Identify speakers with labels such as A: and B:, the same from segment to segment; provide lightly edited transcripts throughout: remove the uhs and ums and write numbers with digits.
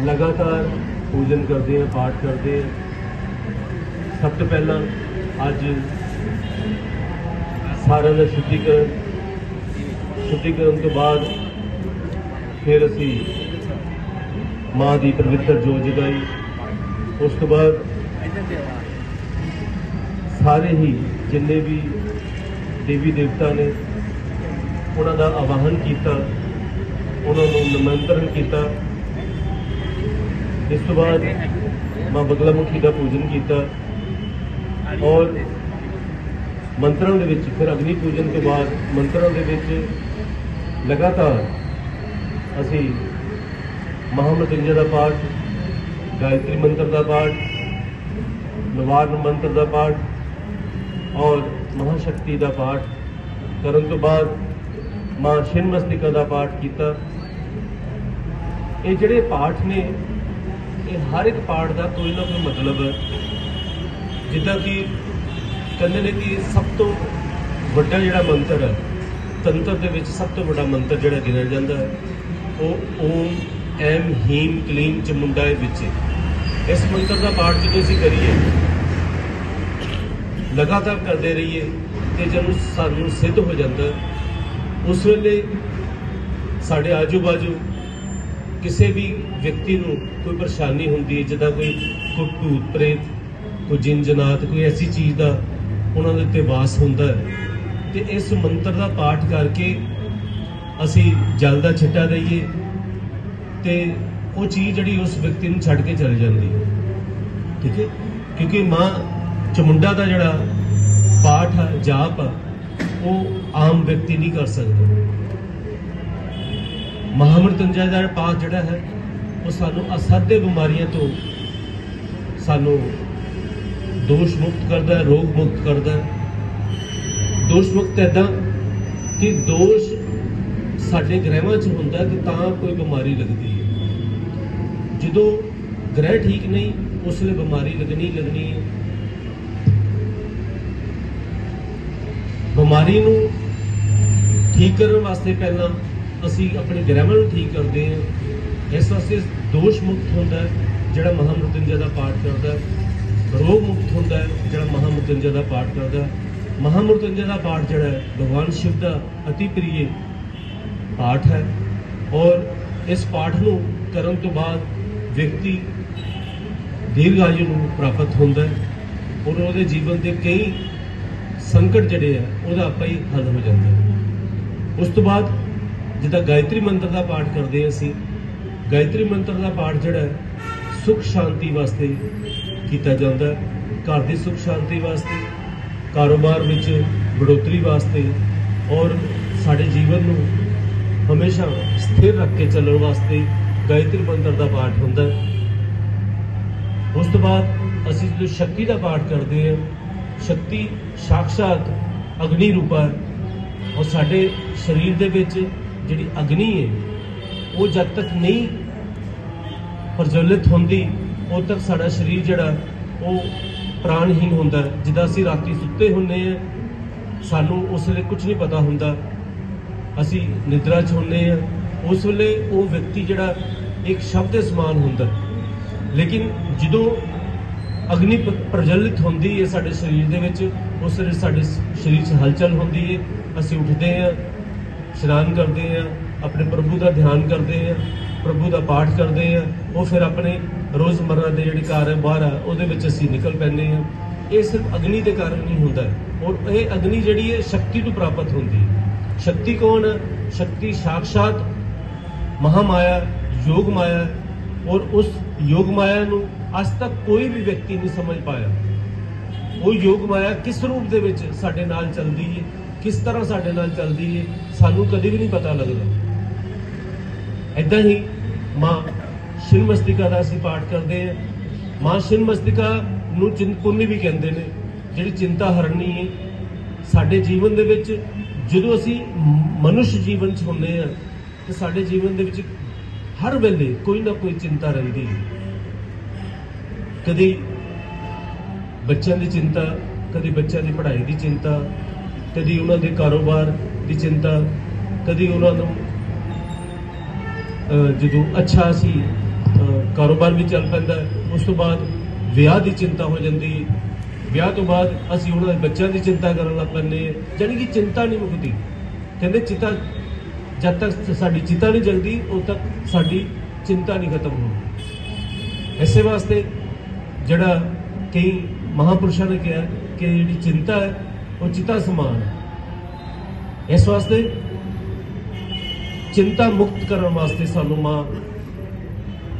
A: लगातार पूजन करते हैं, पाठ करते हैं। सब तो पहला अज सारा का शुद्धिकरण तो बाद फिर असी माँ की पवित्र जोत जगाई। उस तो बाद सारे ही जिन्ने भी देवी देवता ने उन्हों का आवाहन किया, उन्होंने निमंत्रण किया। इस तो बाद माँ बगलामुखी का पूजन किया और मंत्रों के विच फिर अग्नि पूजन के बाद मंत्रों के विच लगातार असी महामृत्युंजय का पाठ, गायत्री मंत्र का पाठ, निवारण मंत्र का पाठ और महाशक्ति का पाठ करन तो बाद माँ छिन्नमस्तिका का पाठ किया। ये जिहड़े पाठ ने ये हर एक पाठ का कोई ना कोई मतलब है। जिदा कि कहते हैं कि सब तो वड्डा जिहड़ा मंत्र है तंत्र के विच सब तो बड़ा मंत्र जिहड़ा गिनिया जाता है वो ओम एम हीम क्लीम चमुंडाए विचे। इस मंत्र का पाठ जो असीं करिए लगातार करते रहिए तो जब सानू सिद्ध हो जाता है उस वेले साढ़े आजू बाजू किसी भी व्यक्ति को कोई परेशानी होंदी है, जिदा कोई भूत प्रेत, कोई जिन जनात, कोई ऐसी चीज़ का उन्होंने उत्ते वास होंदा है। तो इस मंत्र का पाठ करके असी जल का छिट्टा दईए तो वो चीज़ जी उस व्यक्ति को छड़ के चली जाती है। ठीक है, क्योंकि माँ चमुंडा का जोड़ा पाठ है, जाप है, वो आम व्यक्ति नहीं कर सकता। महामृत्युंजय का पाठ जोड़ा है वो सानू असाध्य बीमारियों तो सानू दोष मुक्त करता है, रोग मुक्त करता है। दोष मुक्त ऐदा कि दोष साढ़े ग्रहों च होंदा कि तां कोई बीमारी लगती है। जो ग्रह ठीक नहीं उसले बीमारी लगनी है। बीमारी नूं ठीक करने वास्ते पहला असी अपने ग्रहों को ठीक करते हैं। इस वास्ते दोष मुक्त होंदा है जिहड़ा महामृत्युंजय का पाठ करता है, रोग मुक्त होंदा है जिहड़ा महामृत्युंजय का पाठ करता है। महामृत्युंजय का पाठ जिहड़ा है भगवान शिव का अति प्रिय पाठ है और इस पाठ नूं करन तो बाद व्यक्ति दीर्घ आयु नूं प्राप्त होंदा है और उहदे जीवन के कई संकट जिहड़े है उहदा आपा ही हल हो जाता है। उस तो बाद जिद्दां गायत्री मंत्र का पाठ करते हैं असीं, गायत्री मंत्र का पाठ जिहड़ा है सुख शांति वास्ते किया जाता है। घर की सुख शांति वास्ते, कारोबार विच बढ़ोतरी वास्ते और साडे जीवन नूं हमेशा स्थिर रख के चलने वास्ते गायत्री मंत्र का पाठ होंदा है। उस तो बाद असीं जो शक्ति का पाठ करते हैं, शक्ति साक्षात अग्नि रूप है और साडे शरीर दे विच जिहड़ी अग्नि है वो जब तक नहीं प्रज्वलित होंदी उद तक साडा शरीर जिहड़ा वो प्राणहीन होंदा है। जिद्दां असीं राती सुत्ते हुंदे हैं सानू उस वेले कुछ नहीं पता हुंदा, असी निद्रा च होंदे हैं, उस वेले वो व्यक्ति जिहड़ा एक शब्द के समान हुंदा। लेकिन जदों अग्नि प्रज्वलित होंदी है साडे शरीर दे विच उस वेले साडे शरीर च हलचल होंदी है। असी उठते हैं, स्नान करते हैं, अपने प्रभु का ध्यान करते हैं, प्रभु का पाठ करते हैं, वो फिर अपने रोज़मर्रा के जिहड़े कार्य बाहर है उहदे विच असी निकल पैंदे हैं। ये सिर्फ अग्नि के कारण नहीं होंदा और ये अग्नि जिहड़ी है शक्ति तो प्राप्त होंदी है। शक्ति कौन है? शक्ति साक्षात महामाया, योग माया और उस योग माया नूं आज तक कोई भी व्यक्ति नहीं समझ पाया। वो योग माया किस रूप दे विच साडे नाल चलदी है, किस तरह साडे नाल चलदी है, सानू कभी भी नहीं पता लगता। ऐदां ही माँ छिन्नमस्तिका का असीं पाठ करते हैं। माँ छिन्नमस्तिका नूं चिंतपुर्णी भी कहते हैं, जिहड़ी चिंता हरनी है साडे जीवन दे विच। जदों असीं मनुष्य जीवन च हुंदे हां ते साडे जीवन दे विच हर वेले कोई ना कोई चिंता रहिंदी है। कदी बच्चों की चिंता, कदी बच्चों की पढ़ाई की चिंता, कदी उन्होंने कारोबार की चिंता, कदी उन्होंने जो अच्छा सी कारोबार भी चल पैंदा है। उस तो बाद विआह की चिंता हो जाती, विआह तो बाद असीं उन्हां दे बच्चों की चिंता करन लग पैंदे, जानी कि चिंता नहीं मुकती। कहते चिता जब तक साडी चिता नहीं जगती उद तक साडी चिंता नहीं खत्म होती। इस वास्ते जड़ा कई महापुरुषों ने कहा कि जी चिंता है वो चिता समान है। इस वास्ते चिंता मुक्त करने वास्ते सानू मां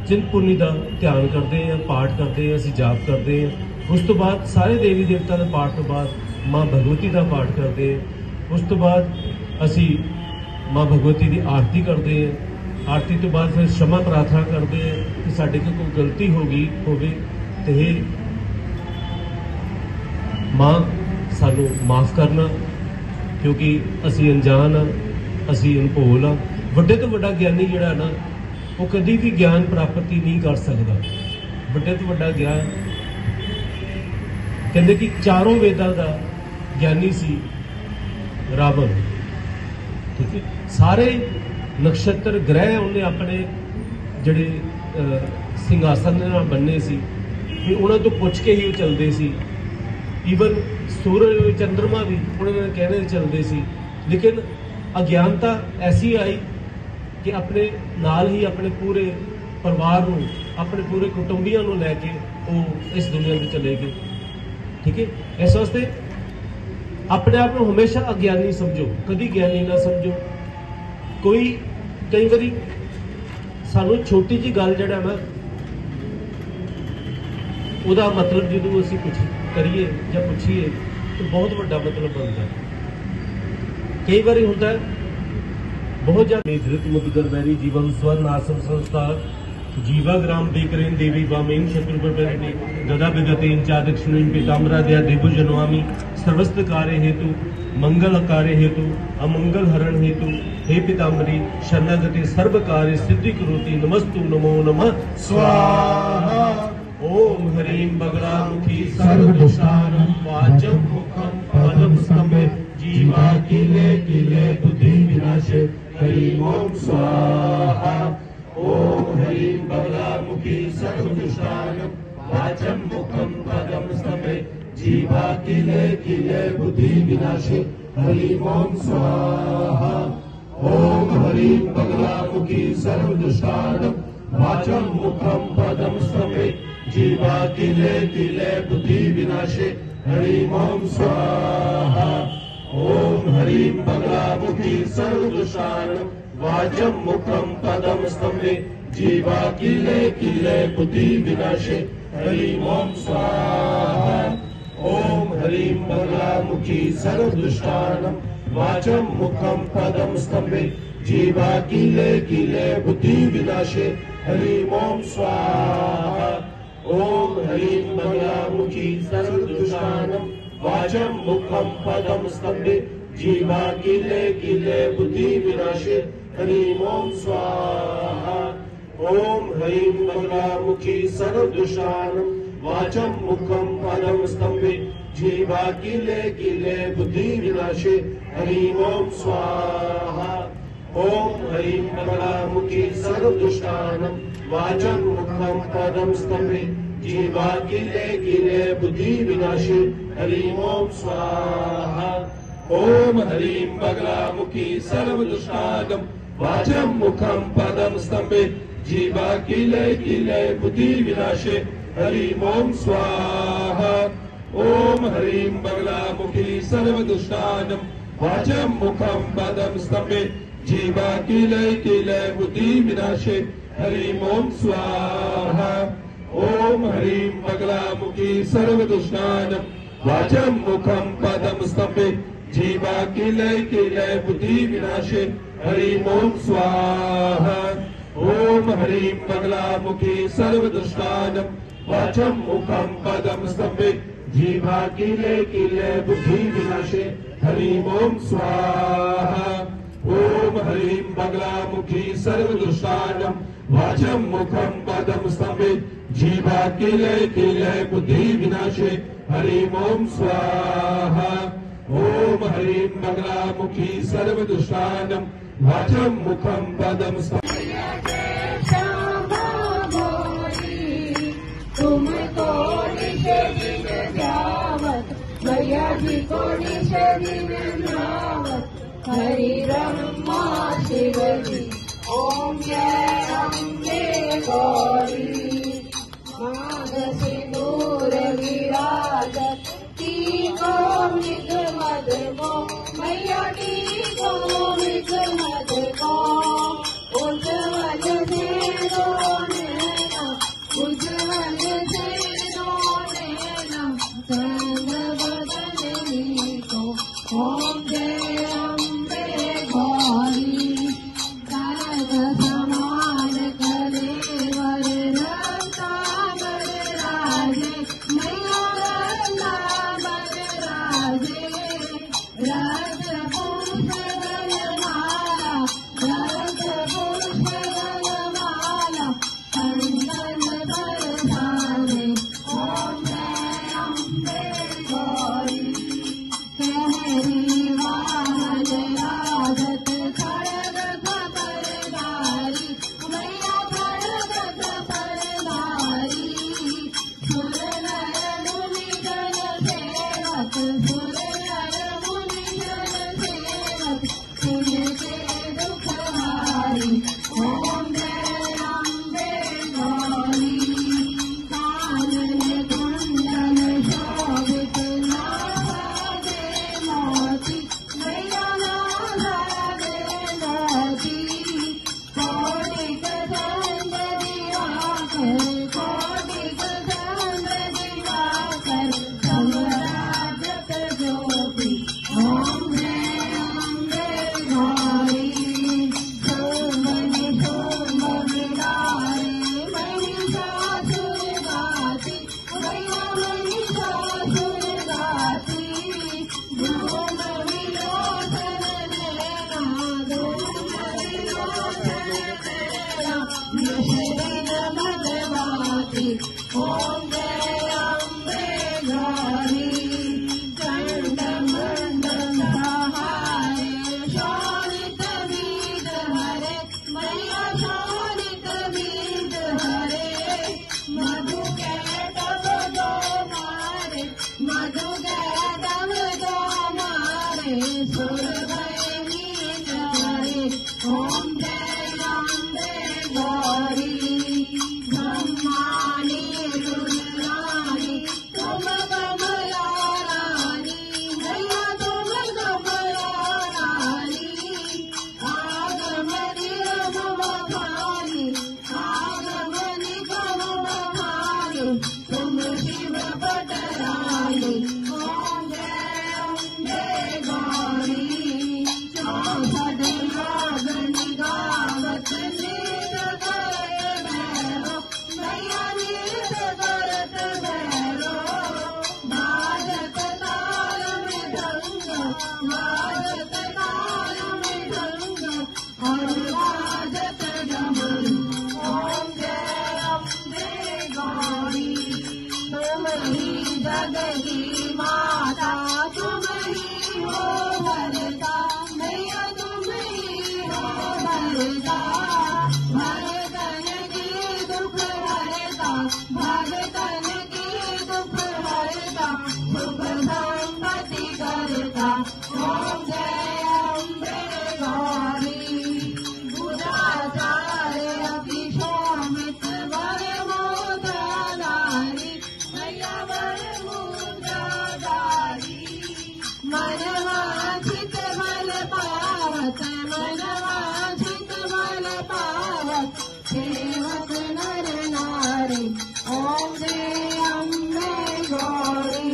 A: चिंतपुर्णी का ध्यान करते हैं, पाठ करते हैं, असीं जाप करते हैं। उस तो बाद सारे देवी देवता के पाठ तो बाद मां भगवती का पाठ करते हैं। उस तो बाद असीं मां भगवती की आरती करते हैं। आरती तो बाद फिर क्षमा प्रार्थना करते हैं कि साडे कोल कोई गलती हो गई होवे ते मां सानू माफ़ करना, क्योंकि असीं अनजान हाँ, असीं अनभोल हाँ। वड्डे तो वड्डा ज्ञानी जिहड़ा ना वो कभी भी ज्ञान प्राप्ति नहीं कर सकता। वड्डे तो वड्डा ज्ञान कहते कि चारों वेदां का ज्ञानी सी रावण। ठीक है, सारे नक्षत्र ग्रह उन्हें अपने जड़े सिंघासन दे नाल बन्ने सी, उन्होंने तो पुछ के ही चलते सी। ईवन सूरज चंद्रमा भी उन्होंने कहने चलते सी, लेकिन अज्ञानता ऐसी आई कि अपने नाल ही अपने पूरे परिवार नूं, अपने पूरे कुटुंबियों नूं लैके वो इस दुनिया में चले गए। ठीक है, इस वास्ते अपने आप को हमेशा अज्ञानी समझो, कभी ज्ञानी ना समझो। कोई कई बारी सानू छोटी जी गल जिहड़ा ना उहदा मतलब जो असीं कुछ करिए या पुछिए तो बहुत बड़ा मतलब बनता है। कई बार होता है बहुत ज्यादा धृत मुदगर बैरी जीवम स्वर्ण आसम संस्था जीवाग्राम देकरेन देवी वामेन शत्रुप्रभृति गदा विगतेन चा दक्षिणेन पीताम्बरा दया देवु जनवामी सर्वस्त कार्य हेतु मंगल कार्य हेतु अमंगल हरण हेतु हे पीताम्बरी शरणागति सर्व कार्य सिद्धि करोति नमस्तु नमो नमः स्वाहा। ओम ह्रीं बगलामुखी सर्वदुष्टानं वाचं मुखं पदं स्तंभे जीवा किले किले बुद्धि विनाशे ह्रीं ओम स्वाहा। ओम ह्रीं बगलामुखी सर्वदुष्टानं वाचं मुखं पदं स्तंभे जीवा किले किले बुद्धि विनाशे ह्रीं ओम स्वाहा। ओम ह्रीं बगलामुखी सर्वदुष्टानं वाचं मुखं पदं स्तंभे जीवा किले किले बुद्धि विनाशे ह्रीं ओम स्वाहा। ओम ह्रीं बगलामुखी सर्वदुष्टानं वाचं मुखं पदं स्तंभे जीवा किले किले बुद्धि विनाशे ह्रीं ओम स्वाहा। ओम ह्रीं बगलामुखी सर्वदुष्टानं वाचं मुखं पदं स्तंभे जीवा किले किले बुद्धि विनाशे ह्रीं ओम स्वाहा। ओम ह्रीं बगलामुखी सर्वदुष्टानं वाचं मुखं पदं स्तंभे जीवा किले किले बुद्धि विनाशे ह्रीं ओम स्वाहा। ओम ह्रीं बगलामुखी सर्वदुष्टानं वाचं मुखं पदं स्तंभे जीवा किले किले बुद्धि विनाशे ह्रीं ओम स्वाहा। ओम ह्रीं बगलामुखी सर्वदुष्टानं वाचं मुखं पदं स्तंभे जीवा किले किले बुद्धि विनाशे ह्रीं ओम स्वाहा। ओम ह्रीं बगलामुखी सर्वदुष्टानं वाचं मुखं पदं स्तंभे जीवा किले किले बुद्धि विनाशे ह्रीं ओम स्वाहा। ओम ह्रीं बगलामुखी सर्वदुष्टानं वाचं मुखं पदं स्तंभे जीवा किले किले बुद्धि विनाशे ह्रीं ओम स्वाहा। ओम ह्रीं बगलामुखी सर्वदुष्टानं वाचं मुखं पदं स्तंभे जीवा किले किले बुद्धि विनाशे ह्रीं ओम स्वाहा। ओम ह्रीं बगलामुखी सर्वदुष्टानं वाचं मुखं पदं स्तंभे जीवा किले किले बुद्धि विनाशे ह्रीं ओम स्वाहा। ओम ह्रीं बगलामुखी सर्वदुष्टानं वाचं मुखं पदं स्तंभे जीवा किले किले बुद्धि विनाशे ह्रीं ओम स्वाहा। ओम ह्रीं बगलामुखी सर्वदुष्टानं वाचं मुखं पदं स्तंभे
B: मैया जी को निषेधी वृंदावत हरि ब्रह्मा शिव जी। ओम जय अम्बे गौरी। माघ सिंदूर विराजत टीको मृग मद को मैया टीको मृग मद को। उज्ज्वल से दो नैना उज्ज्वल से दो नैना चंद्र बदनी को। ओम जय अम्बे गौरी। तारक समान कलेवर रत्ता बरराजे मैया रत्ता बरराजे। रथ पुष्प गलमाला रथ पुष्प गलमाला चंदन बरसाने। ओम जय अम्बे गौरी। कहरी वाहन राजत खड़ग परदारी मैया खड़ग परदारी। सुर नर मुनि जन सेवक सुर नर मुनि जन सेवक सुनते दुख हारी। ओम जय अम्बे गौरी। कानन कुंडल शोभित नागा दे मोती मैया नागा दे मोती। कोटिक चंद दिवाकर कोटिक चंद दिवाकर समराजत ज्योति। ओम जय अम्बे गौरी। शुंभ शुंभ विदारे महिषासुर गाती मैया महिषासुर गाती। धूम विलोचन नैना धूम विलोचन नैना यशोदन भगवती। ओम जय अम्बे गौरी। चंड मंडल सहारे शोणित बीज हरे मैया शोणित बीज हरे। मधु कैटव दो मारे मधु कैटव दो मारे सुर भय नीच हरे। ओम जय अम्बे गौरी। ब्रह्माणी रुद्राणी तुम कमला रानी मैया तुम कमला रानी। आगम निगम बखानी आगम निगम बखानी तुम शिव पटरानी। ओम जय अम्बे गौरी। चौसठ नाग निगावत नीत करे भैरो मैया नीत करत भैरो। बाजत ताल मृदंग बाजत ताल मृदंग और बाजत डमरू। ओम जय अम्बे गौरी। तुम ही जग की माता तुम ही हो भरता मैया तुम ही हो भरता। भगतन की दुख हरता भगतन की दुख हरता सुख संपत्ति करता। ओम जय अम्बे गौरी। बुधाचार्य अति शोभित वर मोदाधारी मैया वर मोदाधारी। मनवांछित बल पावत मनवांछित बल पावत सेवक नर नारी। ओम जय अम्बे गौरी।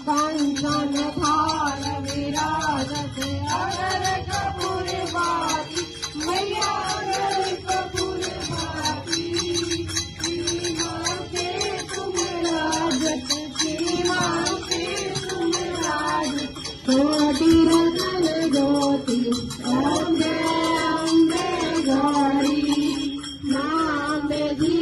B: कंचन थाल विराजत अगर कपूर बाती मैया अगर कपूर बाती। सीमा के तुम राजत सीमा के तुम राजत कोटि रतन ज्योति। ओम जय अम्बे गौरी। नाम जी